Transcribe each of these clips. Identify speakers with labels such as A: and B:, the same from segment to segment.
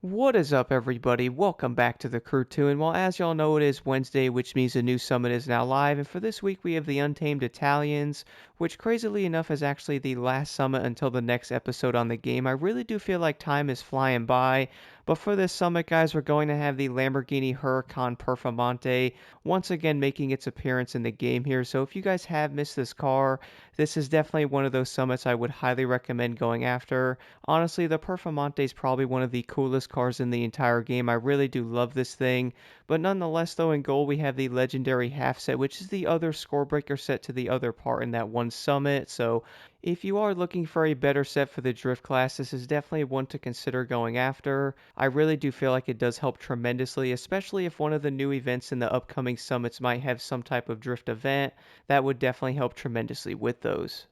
A: What is up, everybody? Welcome back to the Crew 2. And well, as y'all know, it is Wednesday, which means the new summit is now live. And for this week, we have the Untamed Italians, which crazily enough is actually the last summit until the next episode on the game. I really do feel like time is flying by. But for this summit, guys, we're going to have the Lamborghini Huracan Performante once again making its appearance in the game here. So if you guys have missed this car, this is definitely one of those summits I would highly recommend going after. Honestly, the Performante is probably one of the coolest cars in the entire game. I really do love this thing. But nonetheless, though, in gold, we have the legendary half set, which is the other score breaker set to the other part in that one summit. So if you are looking for a better set for the drift class, this is definitely one to consider going after. I really do feel like it does help tremendously, especially if one of the new events in the upcoming summits might have some type of drift event. That would definitely help tremendously with those.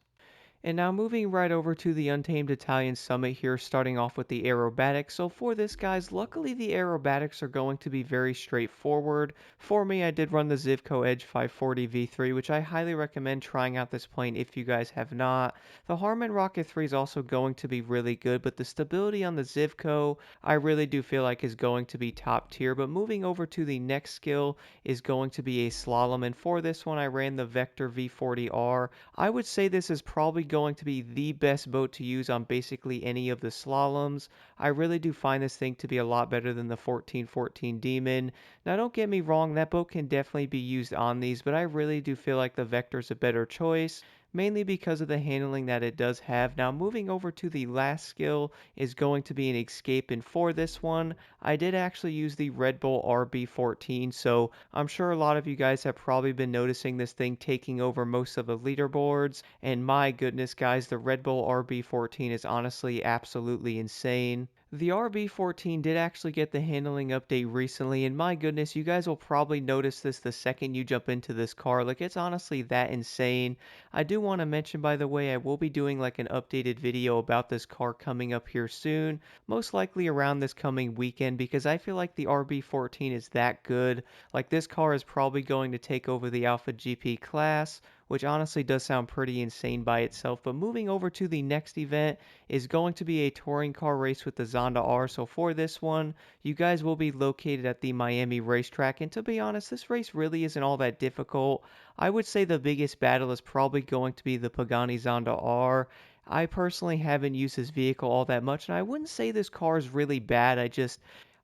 A: And now moving right over to the Untamed Italian Summit here, starting off with the aerobatics. So for this, guys, luckily the aerobatics are going to be very straightforward. For me, I did run the Zivko Edge 540 V3, which I highly recommend trying out this plane if you guys have not. The Harman Rocket 3 is also going to be really good, but the stability on the Zivko, I really do feel like is going to be top tier. But moving over to the next skill is going to be a slalom, and for this one, I ran the Vector V40R. I would say this is probably going to be the best boat to use on basically any of the slaloms. I really do find this thing to be a lot better than the 1414 Demon. Now don't get me wrong, that boat can definitely be used on these, but I really do feel like the Vector's a better choice, mainly because of the handling that it does have. Now moving over to the last skill is going to be an escape, and for this one I did actually use the Red Bull RB14, so I'm sure a lot of you guys have probably been noticing this thing taking over most of the leaderboards, and my goodness guys, the Red Bull RB14 is honestly absolutely insane. The RB14 did actually get the handling update recently, and my goodness, you guys will probably notice this the second you jump into this car. Like, it's honestly that insane. I do want to mention, by the way, I will be doing like an updated video about this car coming up here soon, most likely around this coming weekend, because I feel like the RB14 is that good. Like, this car is probably going to take over the Alpha GP class, which honestly does sound pretty insane by itself. But moving over to the next event is going to be a touring car race with the Zonda R. So for this one, you guys will be located at the Miami racetrack. And to be honest, this race really isn't all that difficult. I would say the biggest battle is probably going to be the Pagani Zonda R. I personally haven't used this vehicle all that much, and I wouldn't say this car is really bad.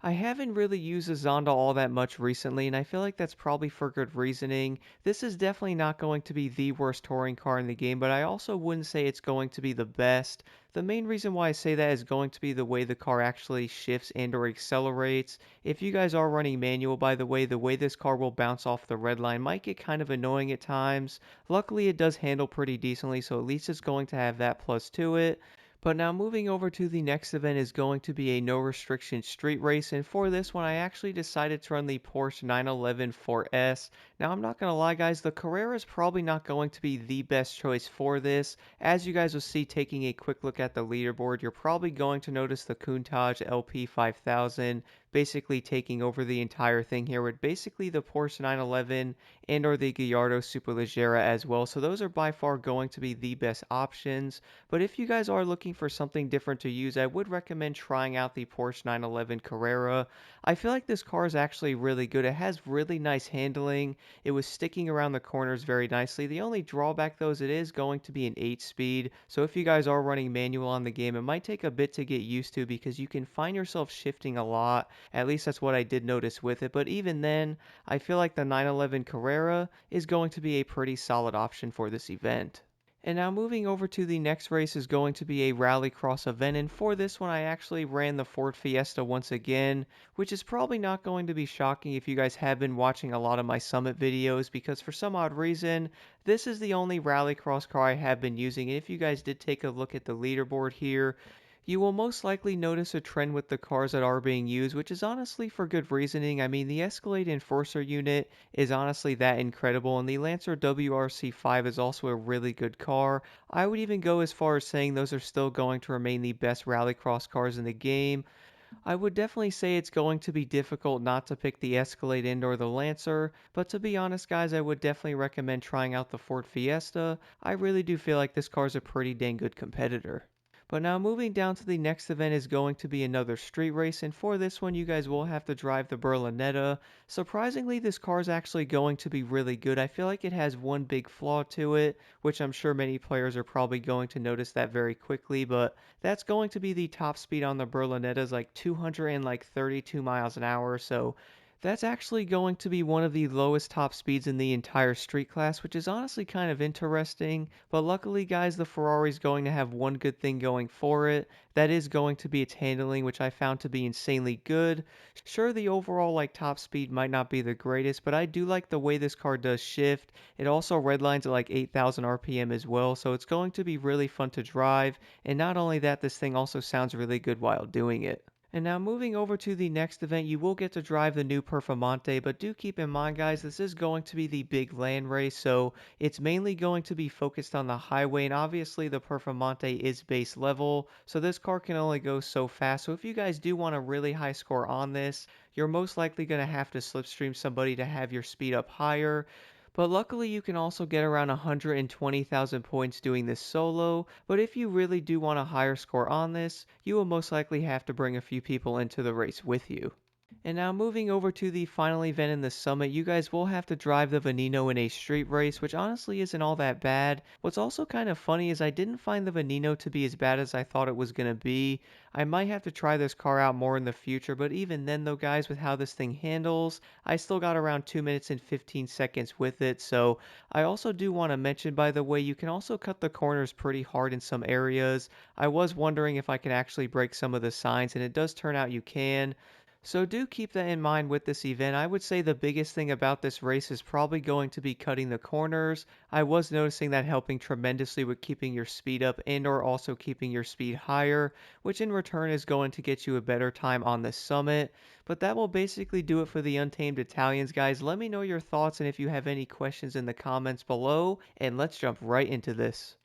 A: I haven't really used a Zonda all that much recently, and I feel like that's probably for good reasoning. This is definitely not going to be the worst touring car in the game, but I also wouldn't say it's going to be the best. The main reason why I say that is going to be the way the car actually shifts and or accelerates. If you guys are running manual, by the way this car will bounce off the red line might get kind of annoying at times. Luckily, it does handle pretty decently, so at least it's going to have that plus to it. But now moving over to the next event is going to be a no restriction street race, and for this one I actually decided to run the Porsche 911 4S. Now I'm not going to lie guys, the Carrera is probably not going to be the best choice for this. As you guys will see taking a quick look at the leaderboard, you're probably going to notice the Countach LP 5000 basically taking over the entire thing here, with basically the Porsche 911 and or the Gallardo Superleggera as well. So those are by far going to be the best options. But if you guys are looking for something different to use, I would recommend trying out the Porsche 911 Carrera. I feel like this car is actually really good. It has really nice handling. It was sticking around the corners very nicely. The only drawback though is it is going to be an 8-speed. So if you guys are running manual on the game, it might take a bit to get used to because you can find yourself shifting a lot. At least that's what I did notice with it. But even then, I feel like the 911 Carrera is going to be a pretty solid option for this event. And now moving over to the next race is going to be a rallycross event, and for this one I actually ran the Ford Fiesta once again, which is probably not going to be shocking if you guys have been watching a lot of my Summit videos, because for some odd reason, this is the only rallycross car I have been using, and if you guys did take a look at the leaderboard here, you will most likely notice a trend with the cars that are being used, which is honestly for good reasoning. I mean, the Escalade Enforcer unit is honestly that incredible, and the Lancer WRC5 is also a really good car. I would even go as far as saying those are still going to remain the best rallycross cars in the game. I would definitely say it's going to be difficult not to pick the Escalade and or the Lancer, but to be honest guys, I would definitely recommend trying out the Ford Fiesta. I really do feel like this car is a pretty dang good competitor. But now moving down to the next event is going to be another street race, and for this one you guys will have to drive the Berlinetta. Surprisingly, this car is actually going to be really good. I feel like it has one big flaw to it, which I'm sure many players are probably going to notice that very quickly, but that's going to be the top speed on the Berlinetta is like 232 miles an hour, so that's actually going to be one of the lowest top speeds in the entire street class, which is honestly kind of interesting. But luckily, guys, the Ferrari's going to have one good thing going for it. That is going to be its handling, which I found to be insanely good. Sure, the overall like top speed might not be the greatest, but I do like the way this car does shift. It also redlines at like 8,000 RPM as well, so it's going to be really fun to drive. And not only that, this thing also sounds really good while doing it. And now moving over to the next event, you will get to drive the new Performante, but do keep in mind guys, this is going to be the big land race, so it's mainly going to be focused on the highway, and obviously the Performante is base level, so this car can only go so fast. So if you guys do want a really high score on this, you're most likely going to have to slipstream somebody to have your speed up higher. But luckily you can also get around 120,000 points doing this solo, but if you really do want a higher score on this, you will most likely have to bring a few people into the race with you. And now moving over to the final event in the summit, you guys will have to drive the Veneno in a street race, which honestly isn't all that bad. What's also kind of funny is I didn't find the Veneno to be as bad as I thought it was going to be. I might have to try this car out more in the future, but even then though guys, with how this thing handles, I still got around 2 minutes and 15 seconds with it. So I also do want to mention, by the way, you can also cut the corners pretty hard in some areas. I was wondering if I can actually break some of the signs, and it does turn out you can. So do keep that in mind with this event. I would say the biggest thing about this race is probably going to be cutting the corners. I was noticing that helping tremendously with keeping your speed up and or also keeping your speed higher, which in return is going to get you a better time on the summit. But that will basically do it for the Untamed Italians, guys. Let me know your thoughts and if you have any questions in the comments below, and let's jump right into this.